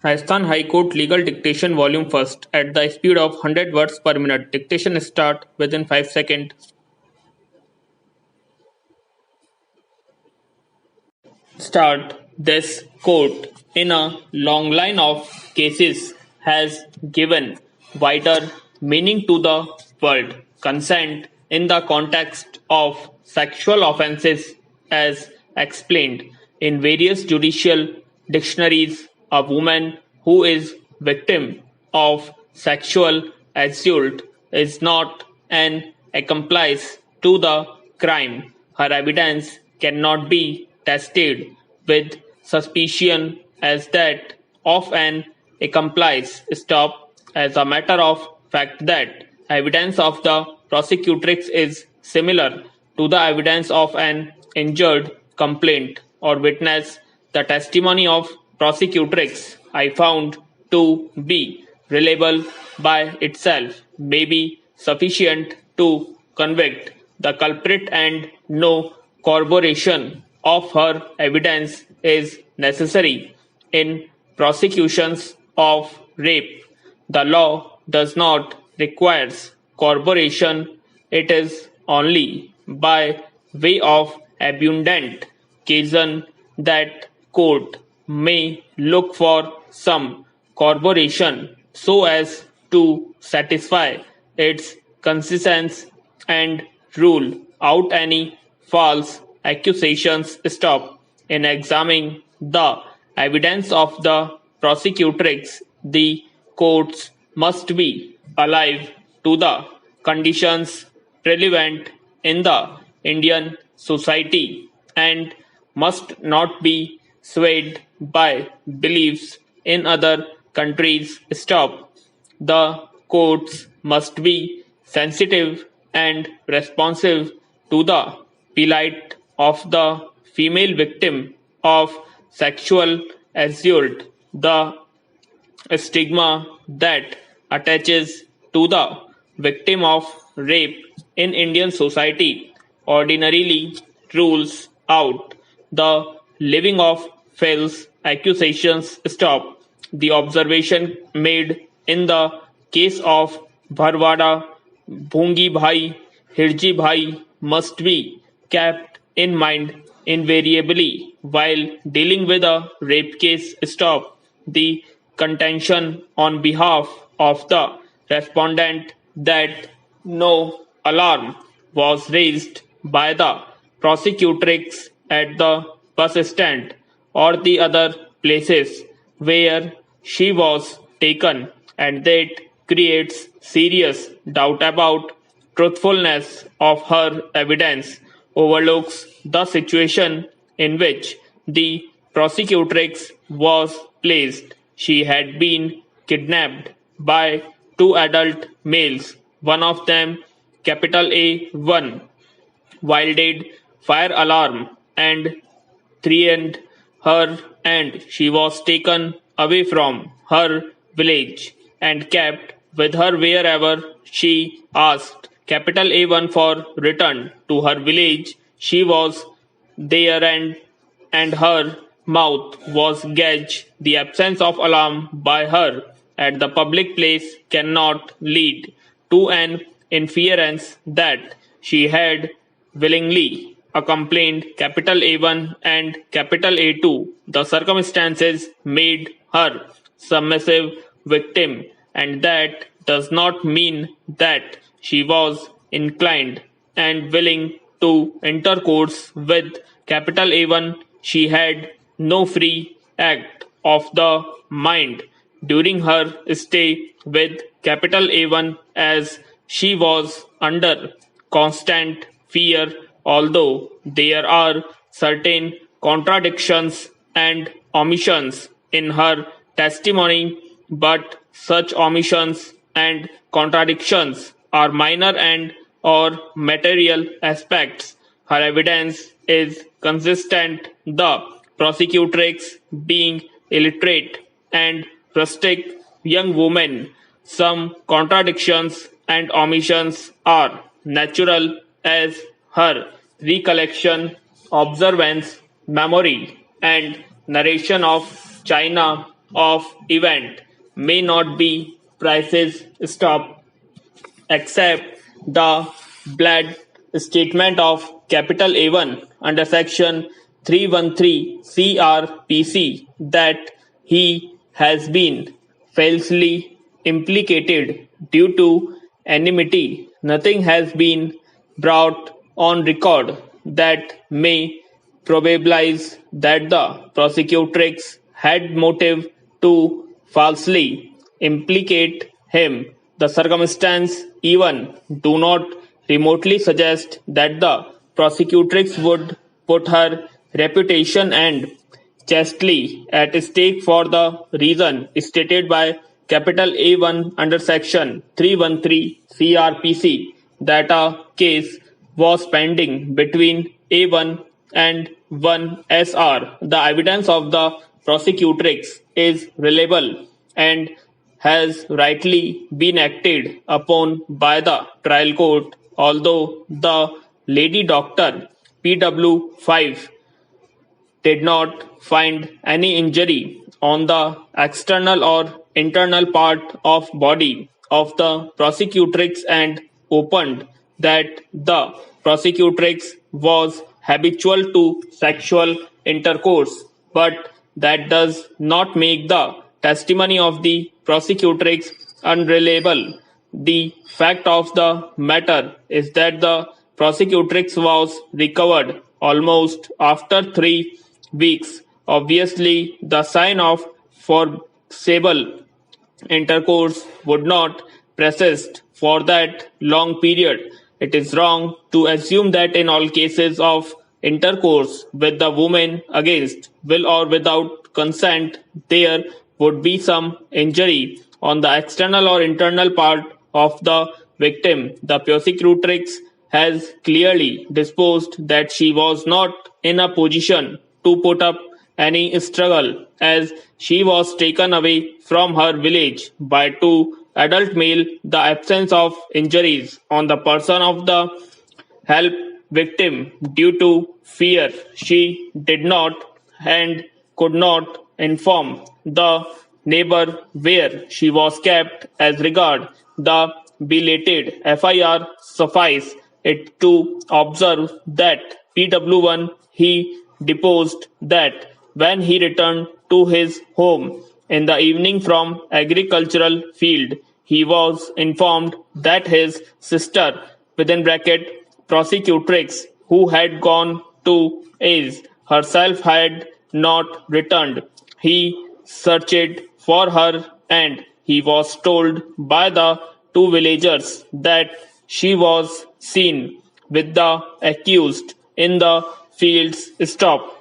Rajasthan High Court Legal Dictation Volume First at the speed of 100 words per minute. Dictation start within 5 seconds. Start. This court, in a long line of cases, has given wider meaning to the word consent in the context of sexual offences as explained in various judicial dictionaries. A woman who is victim of sexual assault is not an accomplice to the crime. Her evidence cannot be tested with suspicion as that of an accomplice. Stop. As a matter of fact, that evidence of the prosecutrix is similar to the evidence of an injured complaint or witness. The testimony of prosecutrix I found to be reliable by itself may be sufficient to convict the culprit, and no corroboration of her evidence is necessary in prosecutions of rape. The law does not require corroboration, it is only by way of abundant occasion that court may look for some corroboration so as to satisfy its conscience and rule out any false accusations. Stop. In examining the evidence of the prosecutrix, the courts must be alive to the conditions relevant in the Indian society and must not be swayed by beliefs in other countries. Stop. The courts must be sensitive and responsive to the plight of the female victim of sexual assault. The stigma that attaches to the victim of rape in Indian society ordinarily rules out the living of false accusations. Stop. The observation made in the case of Bharwada, Bhungi Bhai, Hirji Bhai must be kept in mind invariably while dealing with a rape case. Stop. The contention on behalf of the respondent that no alarm was raised by the prosecutrix at the bus stand or the other places where she was taken, and that creates serious doubt about truthfulness of her evidence, overlooks the situation in which the prosecutrix was placed. She had been kidnapped by two adult males, one of them capital A1, wielded fire alarm and threatened her, and she was taken away from her village and kept with her wherever she asked capital A1 for return to her village. She was there, and her mouth was gauged. The absence of alarm by her at the public place cannot lead to an inference that she had willingly accompanied capital A1 and capital A2. The circumstances made her submissive victim, and that does not mean that she was inclined and willing to intercourse with capital A1. She had no free act of the mind during her stay with capital A1, as she was under constant fear. Although there are certain contradictions and omissions in her testimony, but such omissions and contradictions are minor and or material aspects. Her evidence is consistent. The prosecutrix being illiterate and rustic young woman, some contradictions and omissions are natural, as her recollection, observance, memory, and narration of China of event may not be prices stop except the blood statement of capital A1 under section 313 CRPC that he has been falsely implicated due to enmity. Nothing has been brought on record that may probabilize that the prosecutrix had motive to falsely implicate him. The circumstances even do not remotely suggest that the prosecutrix would put her reputation and chastely at stake for the reason stated by capital A1 under section 313 CRPC that a case was pending between A1 and 1SR. The evidence of the prosecutrix is reliable and has rightly been acted upon by the trial court, although the lady doctor PW5 did not find any injury on the external or internal part of body of the prosecutrix and opened that the prosecutrix was habitual to sexual intercourse, but that does not make the testimony of the prosecutrix unreliable. The fact of the matter is that the prosecutrix was recovered almost after 3 weeks. Obviously, the sign of forcible intercourse would not persist for that long period. It is wrong to assume that in all cases of intercourse with the woman against will or without consent, there would be some injury on the external or internal part of the victim. The prosecutrix has clearly disposed that she was not in a position to put up any struggle as she was taken away from her village by two adult male. The absence of injuries on the person of the help victim due to fear she did not and could not inform the neighbor where she was kept as regard the belated FIR suffice it to observe that PW1 he deposed that when he returned to his home in the evening from agricultural field, he was informed that his sister within bracket prosecutrix who had gone to A's herself had not returned. He searched for her and he was told by the two villagers that she was seen with the accused in the fields. Stop.